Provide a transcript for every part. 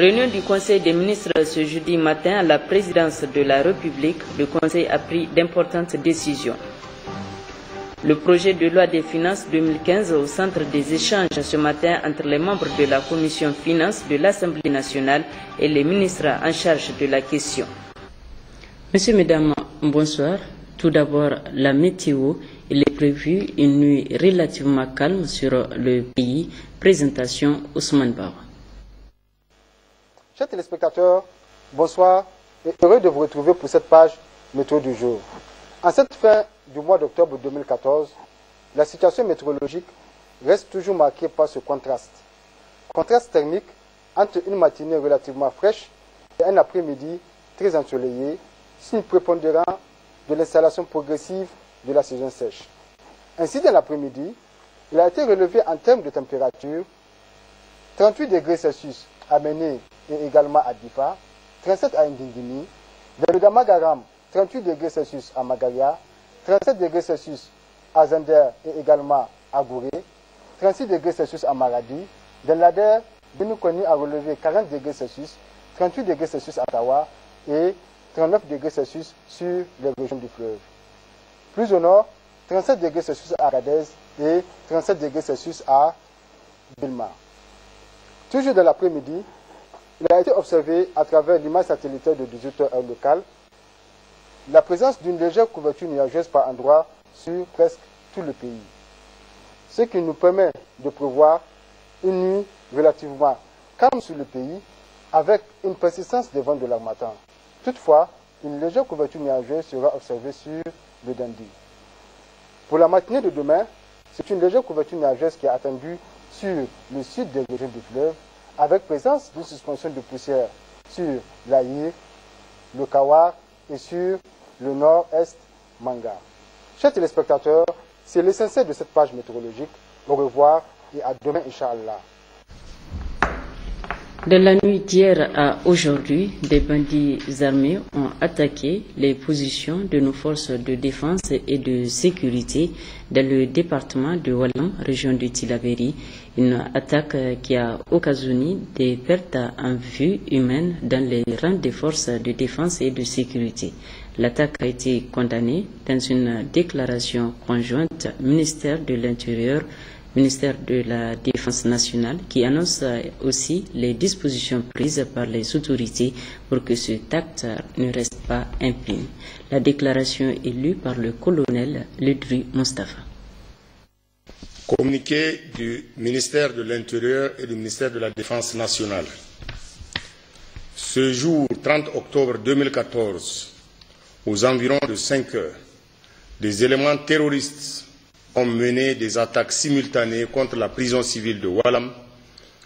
Réunion du Conseil des ministres ce jeudi matin à la présidence de la République. Le Conseil a pris d'importantes décisions. Le projet de loi des finances 2015 au centre des échanges ce matin entre les membres de la Commission finances de l'Assemblée nationale et les ministres en charge de la question. Messieurs, mesdames, bonsoir. Tout d'abord, la météo. Il est prévu une nuit relativement calme sur le pays. Présentation Ousmane Bawa. Chers téléspectateurs, bonsoir et heureux de vous retrouver pour cette page météo du jour. En cette fin du mois d'octobre 2014, la situation météorologique reste toujours marquée par ce contraste. Contraste thermique entre une matinée relativement fraîche et un après-midi très ensoleillé, signe prépondérant de l'installation progressive de la saison sèche. Ainsi, dans l'après-midi, il a été relevé en termes de température 38 degrés Celsius à Méné et également à Difa, 37 à Ndingini, vers le Damagaram, 38 degrés Celsius à Magaria, 37 degrés Celsius à Zender et également à Gouré, 36 degrés Celsius à Maradi, dans l'Ader, Benoukoni a relevé 40 degrés Celsius, 38 degrés Celsius à Tawa et 39 degrés Celsius sur les régions du fleuve. Plus au nord, 37 degrés Celsius à Agadez et 37 degrés Celsius à Bilma. Toujours dans l'après-midi, il a été observé à travers l'image satellitaire de 18 heures locale la présence d'une légère couverture nuageuse par endroits sur presque tout le pays. Ce qui nous permet de prévoir une nuit relativement calme sur le pays avec une persistance des vents de l'harmattan. Toutefois, une légère couverture nuageuse sera observée sur le Dandi. Pour la matinée de demain, c'est une légère couverture nuageuse qui est attendue sur le sud des régions du fleuve, avec présence d'une suspension de poussière sur l'Aïr, le Kawar et sur le nord-est Manga. Chers téléspectateurs, c'est l'essentiel de cette page météorologique. Au revoir et à demain, Inch'Allah. De la nuit d'hier à aujourd'hui, des bandits armés ont attaqué les positions de nos forces de défense et de sécurité dans le département de Walam, région de Tillabéri. Une attaque qui a occasionné des pertes en vie humaine dans les rangs des forces de défense et de sécurité. L'attaque a été condamnée dans une déclaration conjointe ministère de l'Intérieur, ministère de la Défense nationale, qui annonce aussi les dispositions prises par les autorités pour que cet acte ne reste pas impune. La déclaration est lue par le colonel Ledru Mustafa. Communiqué du ministère de l'Intérieur et du ministère de la Défense nationale. Ce jour, 30 octobre 2014, aux environs de 5 heures, des éléments terroristes ont mené des attaques simultanées contre la prison civile de Walam,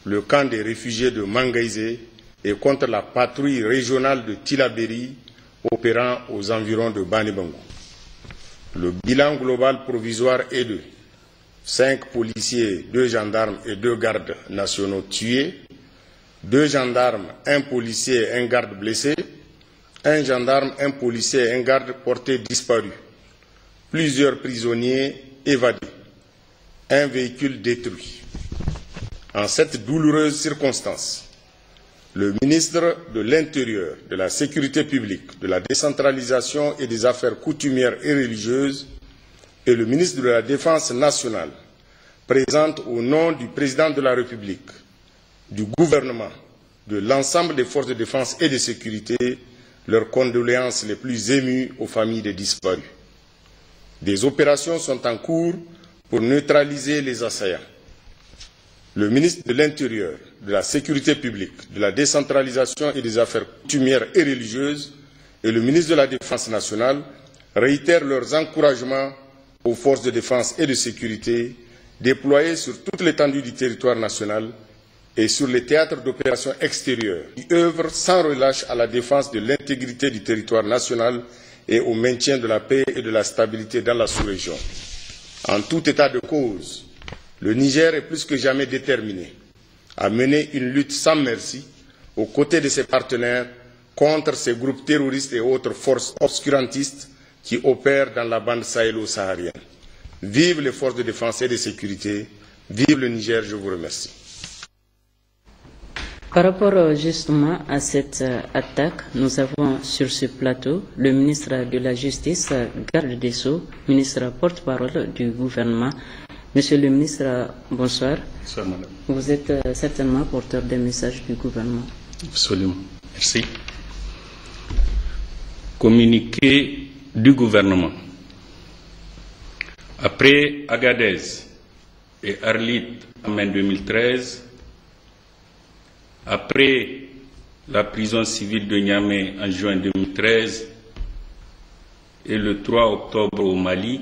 le camp des réfugiés de Mangaïsé et contre la patrouille régionale de Tillabéri opérant aux environs de Banibango. Le bilan global provisoire est de 5 policiers, 2 gendarmes et 2 gardes nationaux tués, 2 gendarmes, 1 policier et 1 garde blessés, 1 gendarme, 1 policier et 1 garde portés disparus, plusieurs prisonniers évadés, 1 véhicule détruit. En cette douloureuse circonstance, le ministre de l'Intérieur, de la Sécurité publique, de la décentralisation et des affaires coutumières et religieuses et le ministre de la Défense nationale présentent au nom du président de la République, du gouvernement, de l'ensemble des forces de défense et de sécurité leurs condoléances les plus émues aux familles des disparus. Des opérations sont en cours pour neutraliser les assaillants. Le ministre de l'Intérieur, de la Sécurité publique, de la décentralisation et des affaires coutumières et religieuses et le ministre de la Défense nationale réitèrent leurs encouragements aux forces de défense et de sécurité déployées sur toute l'étendue du territoire national et sur les théâtres d'opérations extérieures, qui œuvrent sans relâche à la défense de l'intégrité du territoire national et au maintien de la paix et de la stabilité dans la sous-région. En tout état de cause, le Niger est plus que jamais déterminé à mener une lutte sans merci aux côtés de ses partenaires contre ces groupes terroristes et autres forces obscurantistes qui opèrent dans la bande sahélo-saharienne. Vive les forces de défense et de sécurité, vive le Niger, je vous remercie. Par rapport justement à cette attaque, nous avons sur ce plateau le ministre de la Justice, garde des Sceaux, ministre porte-parole du gouvernement. Monsieur le ministre, bonsoir. Bonsoir, madame. Vous êtes certainement porteur des messages du gouvernement. Absolument. Merci. Communiqué du gouvernement. Après Agadez et Arlit en mai 2013, après la prison civile de Niamey en juin 2013 et le 3 octobre au Mali,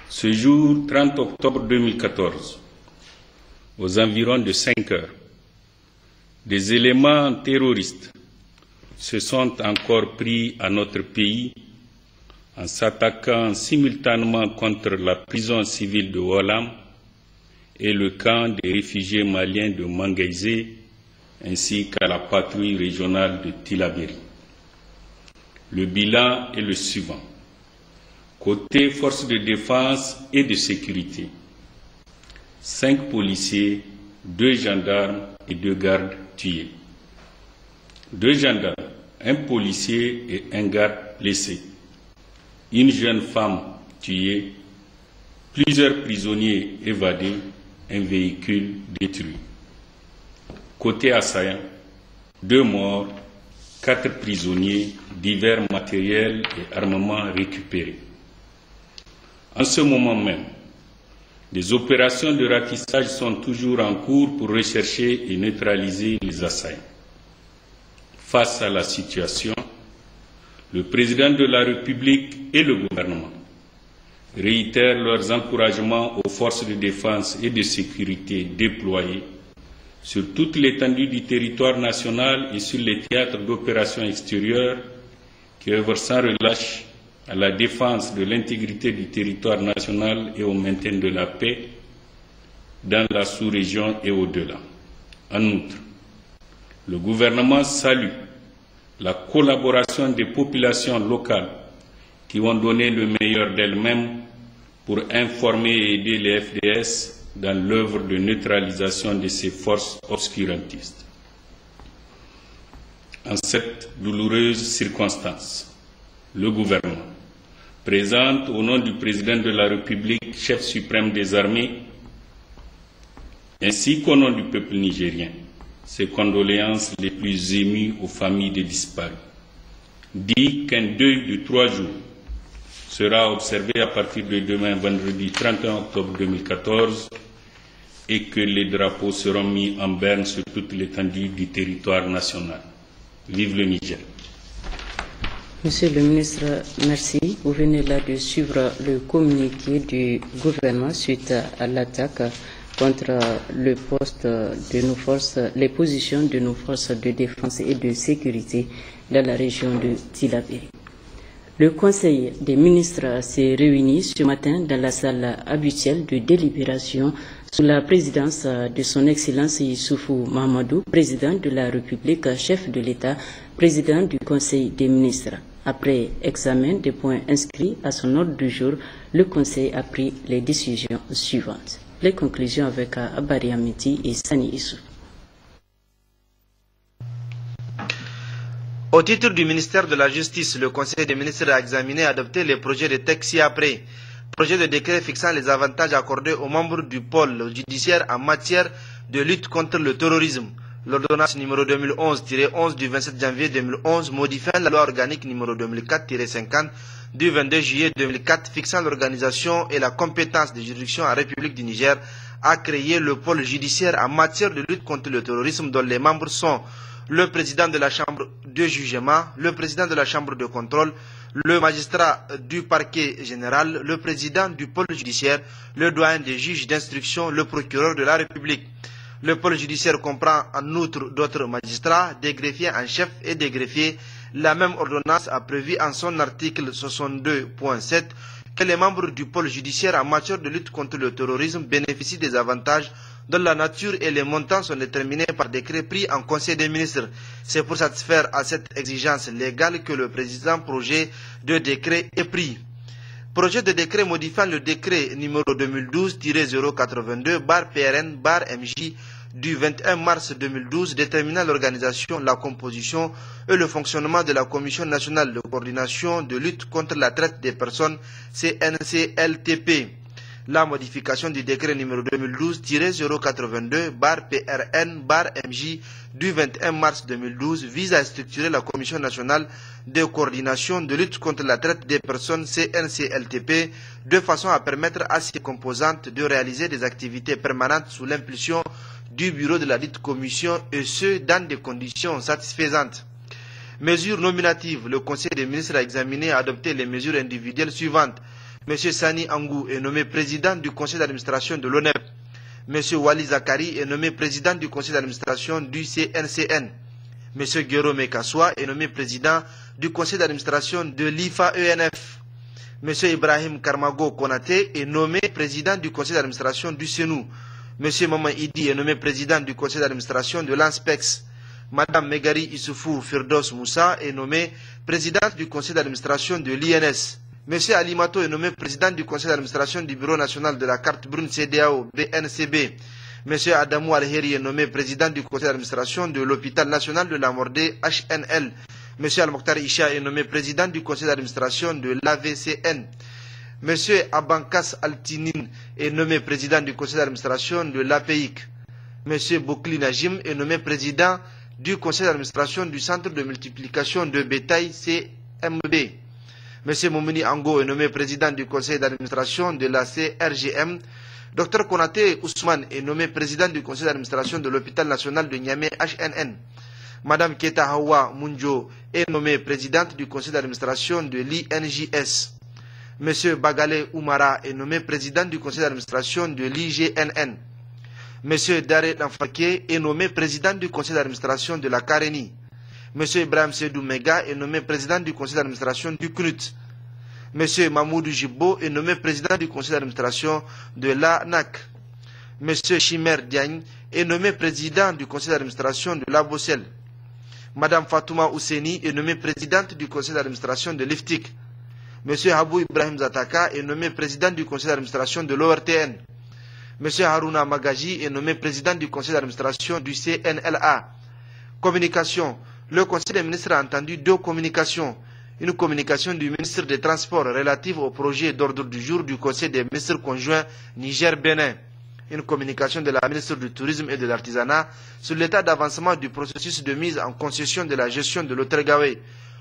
ce jour 30 octobre 2014, aux environs de 5 heures, des éléments terroristes se sont encore pris à notre pays en s'attaquant simultanément contre la prison civile de Walam et le camp des réfugiés maliens de Mangaïsé, ainsi qu'à la patrouille régionale de Tillabéri. Le bilan est le suivant. Côté forces de défense et de sécurité, 5 policiers, 2 gendarmes et 2 gardes tués. 2 gendarmes, 1 policier et 1 garde blessés. Une jeune femme tuée, plusieurs prisonniers évadés, un véhicule détruit. Côté assaillant, 2 morts, 4 prisonniers, divers matériels et armements récupérés. En ce moment même, des opérations de ratissage sont toujours en cours pour rechercher et neutraliser les assaillants. Face à la situation, le président de la République et le gouvernement réitèrent leurs encouragements aux forces de défense et de sécurité déployées sur toute l'étendue du territoire national et sur les théâtres d'opérations extérieures qui œuvrent sans relâche à la défense de l'intégrité du territoire national et au maintien de la paix dans la sous-région et au-delà. En outre, le gouvernement salue la collaboration des populations locales qui ont donné le meilleur d'elles-mêmes pour informer et aider les FDS dans l'œuvre de neutralisation de ces forces obscurantistes. En cette douloureuse circonstance, le gouvernement présente au nom du président de la République, chef suprême des armées, ainsi qu'au nom du peuple nigérien, ses condoléances les plus émues aux familles des disparus. Dit qu'un deuil de 3 jours sera observé à partir de demain, vendredi 31 octobre 2014, et que les drapeaux seront mis en berne sur toute l'étendue du territoire national. Vive le Niger. Monsieur le ministre, merci. Vous venez là de suivre le communiqué du gouvernement suite à l'attaque contre le poste de nos forces, les positions de nos forces de défense et de sécurité dans la région de Tillabéri. Le Conseil des ministres s'est réuni ce matin dans la salle habituelle de délibération sous la présidence de son Excellence Issoufou Mahamadou, président de la République, chef de l'État, président du Conseil des ministres. Après examen des points inscrits à son ordre du jour, le Conseil a pris les décisions suivantes. Les conclusions avec Abari Amiti et Sani Issou. Au titre du ministère de la Justice, le Conseil des ministres a examiné et adopté les projets de texte ci-après. Projet de décret fixant les avantages accordés aux membres du pôle judiciaire en matière de lutte contre le terrorisme. L'ordonnance numéro 2011-11 du 27 janvier 2011 modifiant la loi organique numéro 2004-50 du 22 juillet 2004 fixant l'organisation et la compétence des juridictions en République du Niger a créé le pôle judiciaire en matière de lutte contre le terrorisme dont les membres sont le président de la chambre de jugement, le président de la chambre de contrôle, le magistrat du parquet général, le président du pôle judiciaire, le doyen des juges d'instruction, le procureur de la République. Le pôle judiciaire comprend en outre d'autres magistrats, des greffiers en chef et des greffiers. La même ordonnance a prévu en son article 62.7 que les membres du pôle judiciaire en matière de lutte contre le terrorisme bénéficient des avantages dont la nature et les montants sont déterminés par décret pris en Conseil des ministres. C'est pour satisfaire à cette exigence légale que le président projet de décret est pris. Projet de décret modifiant le décret numéro 2012-082-PRN-MJ du 21 mars 2012 déterminant l'organisation, la composition et le fonctionnement de la Commission nationale de coordination de lutte contre la traite des personnes CNCLTP. La modification du décret numéro 2012-082-PRN-MJ du 21 mars 2012 vise à structurer la Commission nationale de coordination de lutte contre la traite des personnes CNCLTP de façon à permettre à ses composantes de réaliser des activités permanentes sous l'impulsion du bureau de la dite commission et ce dans des conditions satisfaisantes. Mesures nominatives. Le Conseil des ministres a examiné et adopté les mesures individuelles suivantes. M. Sani Angou est nommé président du conseil d'administration de l'ONEP. M. Wali Zakari est nommé président du conseil d'administration du CNCN. M. Guero Mekassoua est nommé président du conseil d'administration de l'IFA-ENF. M. Ibrahim Karmago Konaté est nommé président du conseil d'administration du CENU. M. Maman Idi est nommé président du conseil d'administration de l'ANSPEX. Mme Megari Issoufou Firdos Moussa est nommée présidente du conseil d'administration de l'INS. M. Alimato est nommé président du conseil d'administration du Bureau national de la carte brune CDAO BNCB. M. Adamou Alheri est nommé président du conseil d'administration de l'hôpital national de la Mordée HNL. M. Al-Mokhtar Isha est nommé président du conseil d'administration de l'AVCN. M. Abankas Altinin est nommé président du conseil d'administration de l'APIC. M. Boukli Najim est nommé président du conseil d'administration du centre de multiplication de bétail CMB. M. Moumouni Ango est nommé président du conseil d'administration de la CRGM. Dr Konaté Ousmane est nommé président du conseil d'administration de l'hôpital national de Niamey HNN. Mme Keta Hawa Munjo est nommée présidente du conseil d'administration de l'INJS. M. Bagale Oumara est nommé président du conseil d'administration de l'IGNN. M. Dare Danfake est nommé président du conseil d'administration de la Kareni. M. Ibrahim Sedou Mega est nommé président du conseil d'administration du CNUT. M. Mamoudou Jibo est nommé président du conseil d'administration de l'ANAC. M. Chimer Diagne est nommé président du conseil d'administration de la Bossel. Mme Fatouma Ousseni est nommée présidente du conseil d'administration de l'IFTIC. M. Habou Ibrahim Zataka est nommé président du conseil d'administration de l'ORTN. M. Haruna Magaji est nommé président du conseil d'administration du CNLA. Communication. Le conseil des ministres a entendu deux communications. Une communication du ministre des Transports relative au projet d'ordre du jour du conseil des ministres conjoints Niger-Bénin. Une communication de la ministre du Tourisme et de l'Artisanat sur l'état d'avancement du processus de mise en concession de la gestion de l'Otergawé.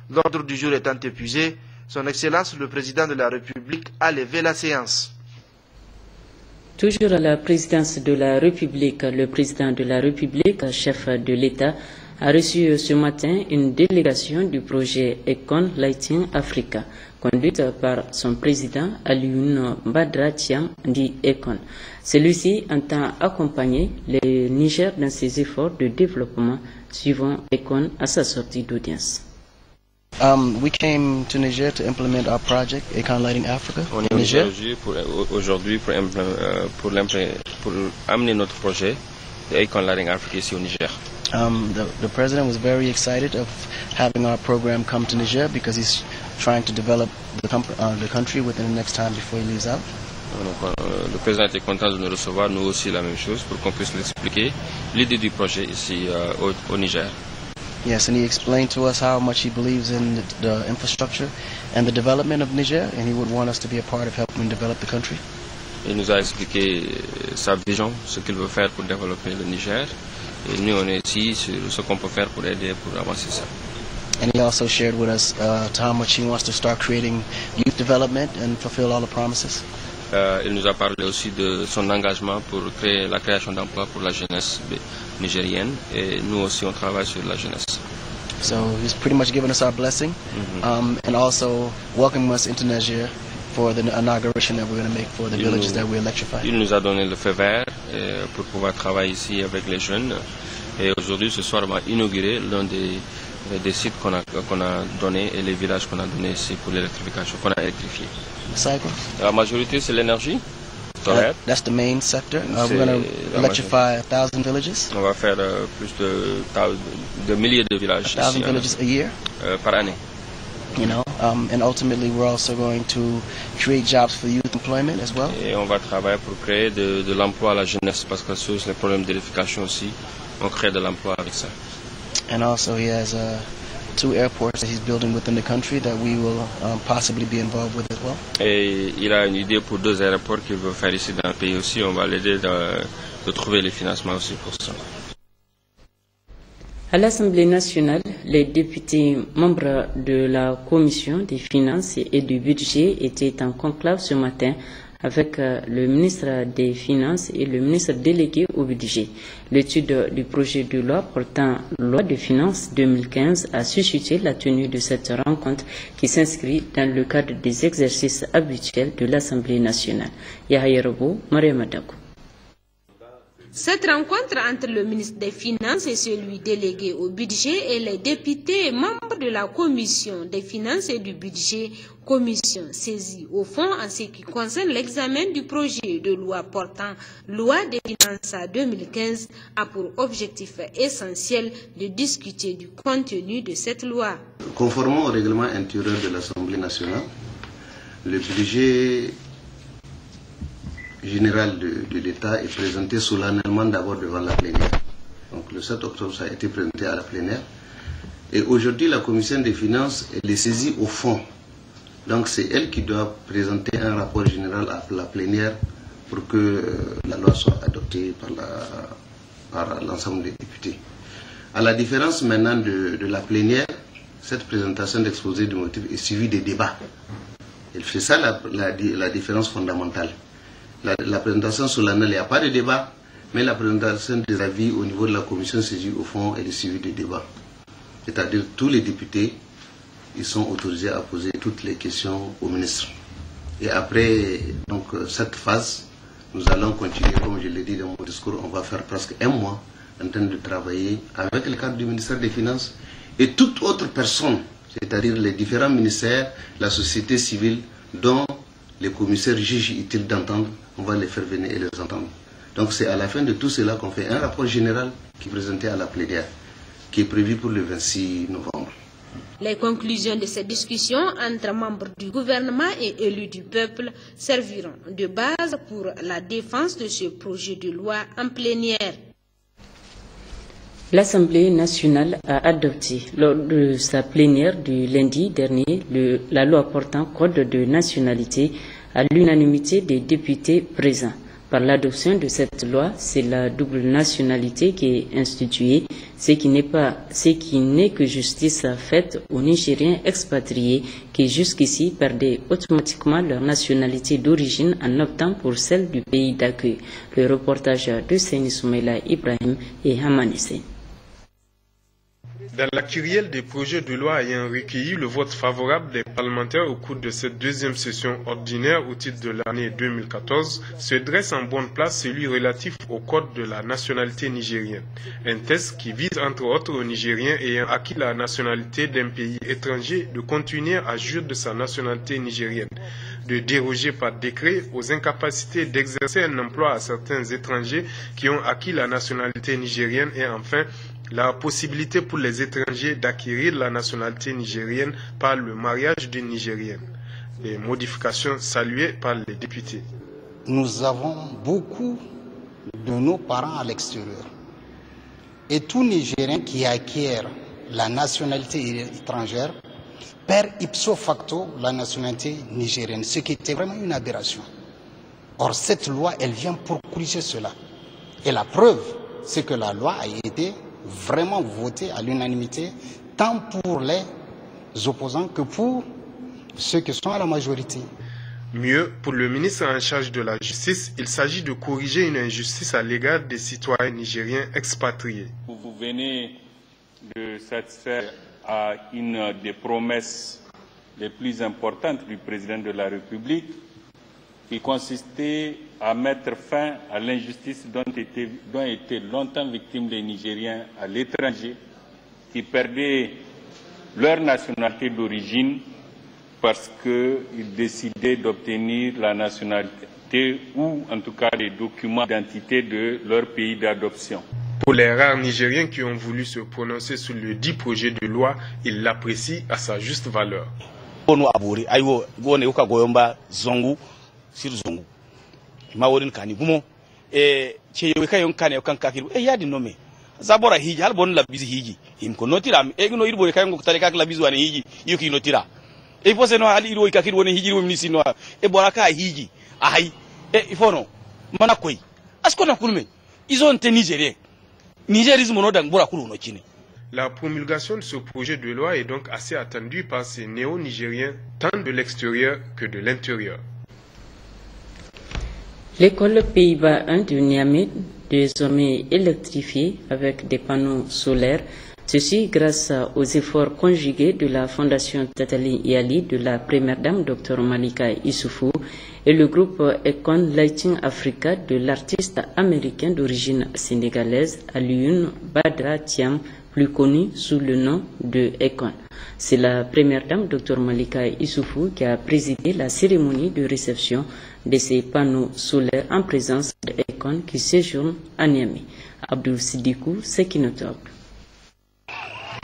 L'ordre du jour étant épuisé, Son Excellence le Président de la République a levé la séance. Toujours à la présidence de la République, le président de la République, chef de l'État, a reçu ce matin une délégation du projet Econ Lighting Africa, conduite par son président Alioune Badra Thiam, dit Econ. Celui-ci entend accompagner le Niger dans ses efforts de développement, suivant Econ à sa sortie d'audience. We came to Niger to implement our project, Econ Lighting Africa. On est aujourd'hui pour amener notre projet, Econ Lighting Africa, ici au Niger. The president was very excited of having our program come to Niger because he's trying to develop the country within the next time before he leaves out. Le président était content de nous recevoir, nous aussi la même chose, pour qu'on puisse l'expliquer, l'idée du projet ici au Niger. Yes, and he explained to us how much he believes in the infrastructure and the development of Niger, and he would want us to be a part of helping develop the country. Il nous a expliqué sa vision, ce qu'il veut faire pour développer le Niger, et nous on est ici sur ce qu'on peut faire pour aider, pour avancer ça. And he also shared with us how much he wants to start creating youth development and fulfill all the promises. Il nous a parlé aussi de son engagement pour créer la création d'emplois pour la jeunesse nigérienne, et nous aussi on travaille sur la jeunesse. So he's pretty much given us our blessing, and also welcoming us into Niger for the inauguration that we're going to make for the villages that we electrify. Il nous a donné le feu vert pour pouvoir travailler ici avec les jeunes, et aujourd'hui ce soir on va inaugurer l'un des sites qu'on a donné et les villages qu'on a donnés ici pour l'électrification, qu'on a électrifié. La majorité c'est l'énergie. That's the main sector. We're going to electrify 1,000 villages. On va faire plus de milliers de villages. 1,000 villages a year. Par année. You know, And ultimately, we're also going to create jobs for youth employment as well. Et on va travailler pour créer de l'emploi à la jeunesse parce que sur les problèmes d'électrification aussi, on crée de l'emploi avec ça. And also, he has 2 airports that he's building within the country that we will possibly be involved with as well. Et il a une idée pour 2 aéroports qu'il veut faire ici dans le pays aussi. On va l'aider de trouver les financements aussi pour ça. À l'Assemblée nationale, les députés membres de la Commission des finances et du budget étaient en conclave ce matin avec le ministre des Finances et le ministre délégué au budget. L'étude du projet de loi portant loi de finances 2015 a suscité la tenue de cette rencontre qui s'inscrit dans le cadre des exercices habituels de l'Assemblée nationale. Yahya Robo, Mariam Adakou. Cette rencontre entre le ministre des Finances et celui délégué au budget et les députés membres de la Commission des Finances et du budget, commission saisie au fond en ce qui concerne l'examen du projet de loi portant loi des finances 2015, a pour objectif essentiel de discuter du contenu de cette loi. Conformément au règlement intérieur de l'Assemblée nationale, le budget général de l'État est présenté solennellement d'abord devant la plénière. Donc le 7 octobre, ça a été présenté à la plénière. Et aujourd'hui, la commission des finances elle est saisie au fond. Donc c'est elle qui doit présenter un rapport général à la plénière pour que la loi soit adoptée par l'ensemble des députés. À la différence maintenant de la plénière, cette présentation d'exposé de motifs est suivie des débats. Et c'est ça la différence fondamentale. La présentation solennelle, il n'y a pas de débat, mais la présentation des avis au niveau de la commission saisie au fond, elle est suivie de débat. C'est-à-dire tous les députés, ils sont autorisés à poser toutes les questions au ministre. Et après donc, cette phase, nous allons continuer, comme je l'ai dit dans mon discours, on va faire presque 1 mois en train de travailler avec le cadre du ministère des Finances et toute autre personne, c'est-à-dire les différents ministères, la société civile, dont les commissaires jugent utile d'entendre, on va les faire venir et les entendre. Donc c'est à la fin de tout cela qu'on fait un rapport général qui est présenté à la plénière, qui est prévu pour le 26 novembre. Les conclusions de cette discussion entre membres du gouvernement et élus du peuple serviront de base pour la défense de ce projet de loi en plénière. L'Assemblée nationale a adopté lors de sa plénière du lundi dernier la loi portant code de nationalité à l'unanimité des députés présents. Par l'adoption de cette loi, c'est la double nationalité qui est instituée, ce qui n'est que justice faite aux Nigériens expatriés qui jusqu'ici perdaient automatiquement leur nationalité d'origine en optant pour celle du pays d'accueil. Le reportage de Seyni Soumaïla Ibrahim et Hamanissé. Dans l'actuel des projets de loi ayant recueilli le vote favorable des parlementaires au cours de cette deuxième session ordinaire au titre de l'année 2014, se dresse en bonne place celui relatif au code de la nationalité nigérienne. Un texte qui vise entre autres aux Nigériens ayant acquis la nationalité d'un pays étranger de continuer à jouir de sa nationalité nigérienne, de déroger par décret aux incapacités d'exercer un emploi à certains étrangers qui ont acquis la nationalité nigérienne et enfin la possibilité pour les étrangers d'acquérir la nationalité nigérienne par le mariage d'une Nigérienne. Des modifications saluées par les députés. Nous avons beaucoup de nos parents à l'extérieur. Et tout Nigérien qui acquiert la nationalité étrangère perd ipso facto la nationalité nigérienne, ce qui était vraiment une aberration. Or, cette loi, elle vient pour corriger cela. Et la preuve, c'est que la loi a été vraiment voté à l'unanimité, tant pour les opposants que pour ceux qui sont à la majorité. Mieux, pour le ministre en charge de la justice, il s'agit de corriger une injustice à l'égard des citoyens nigériens expatriés. Vous venez de satisfaire à une des promesses les plus importantes du président de la République, qui consistait à mettre fin à l'injustice dont étaient longtemps victimes les Nigériens à l'étranger, qui perdaient leur nationalité d'origine parce qu'ils décidaient d'obtenir la nationalité ou en tout cas les documents d'identité de leur pays d'adoption. Pour les rares Nigériens qui ont voulu se prononcer sur le dit projet de loi, ils l'apprécient à sa juste valeur. Ono abori ayo gone uka goyomba zongu sir zongu maworin kani gumo che yoy kayon kane kan kakiru yadi nome zabora hiji hal bon la bizi hiji im ko notira no irbo kayon ko tale kak la bizi wane hiji yuki notira pose no ali irbo kakiru woni hiji woni sino bora ka hiji ahay ifono mana koy asko na kulme izonte nigerisme no dang bora kulu no kine. La promulgation de ce projet de loi est donc assez attendue par ces néo-nigériens, tant de l'extérieur que de l'intérieur. L'école Pays-Bas 1 de Niamey, désormais électrifiée avec des panneaux solaires, ceci grâce aux efforts conjugués de la Fondation Tatali Yali, de la première dame Dr Malika Issoufou et le groupe Econ Lighting Africa de l'artiste américain d'origine sénégalaise Alioune Badara Thiam, plus connu sous le nom de Econ. C'est la première dame, Dr Malika Issoufou, qui a présidé la cérémonie de réception de ces panneaux solaires en présence de Econ qui séjourne à Niamey. Abdou Sidikou, Sekinotop.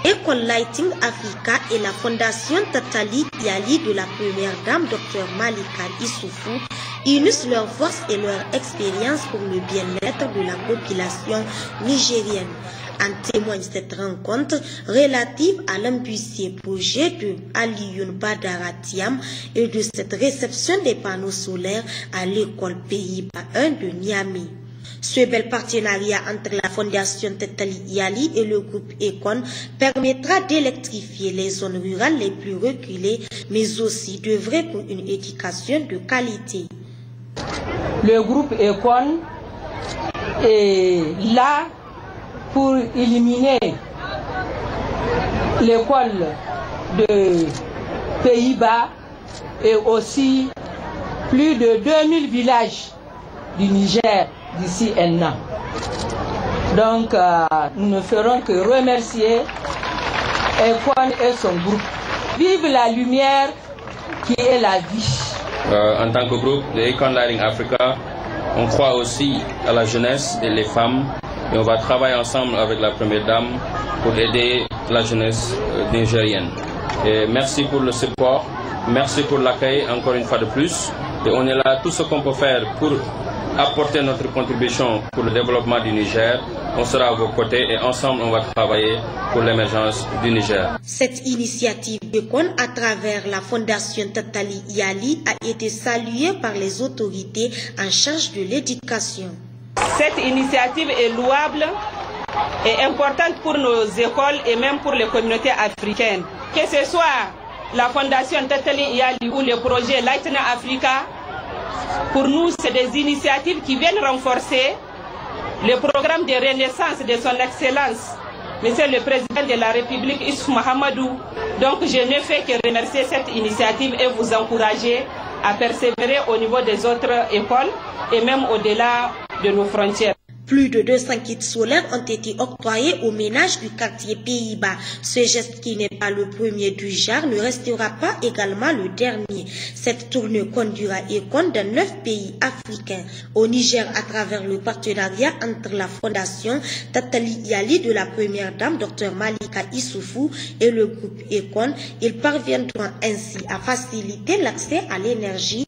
Econ Lighting Africa et la Fondation Tatali Yali de la première dame, Dr Malika Issoufou, unissent leurs forces et leur expérience pour le bien-être de la population nigérienne. En témoigne cette rencontre relative à l'ambitieux projet de Alioune Badara Thiam et de cette réception des panneaux solaires à l'école Pays-Bas 1 de Niamey. Ce bel partenariat entre la Fondation Tatali Yali et le groupe Econ permettra d'électrifier les zones rurales les plus reculées, mais aussi d'œuvrer pour une éducation de qualité. Le groupe Econ est là pour éliminer l'école de Pays-Bas et aussi plus de 2000 villages du Niger d'ici un an. Donc nous ne ferons que remercier Econ et son groupe. Vive la lumière qui est la vie. En tant que groupe de Econ Lighting Africa, on croit aussi à la jeunesse et les femmes. Et on va travailler ensemble avec la première dame pour aider la jeunesse nigérienne. Et merci pour le support, merci pour l'accueil encore une fois de plus. Et on est là, tout ce qu'on peut faire pour apporter notre contribution pour le développement du Niger. On sera à vos côtés et ensemble on va travailler pour l'émergence du Niger. Cette initiative Econ à travers la Fondation Tatali Yali a été saluée par les autorités en charge de l'éducation. Cette initiative est louable et importante pour nos écoles et même pour les communautés africaines. Que ce soit la Fondation Tatali Yali ou le projet Lighting Africa, pour nous, c'est des initiatives qui viennent renforcer le programme de renaissance de son Excellence, Monsieur le Président de la République, Issoufou Mahamadou. Donc, je ne fais que remercier cette initiative et vous encourager à persévérer au niveau des autres écoles et même au-delà de nos frontières. Plus de 200 kits solaires ont été octroyés aux ménages du quartier Pays-Bas. Ce geste qui n'est pas le premier du genre ne restera pas également le dernier. Cette tournée conduira Econ dans 9 pays africains. Au Niger, à travers le partenariat entre la Fondation Tatali Yali de la première dame, Dr Malika Issoufou, et le groupe Econ, ils parviendront ainsi à faciliter l'accès à l'énergie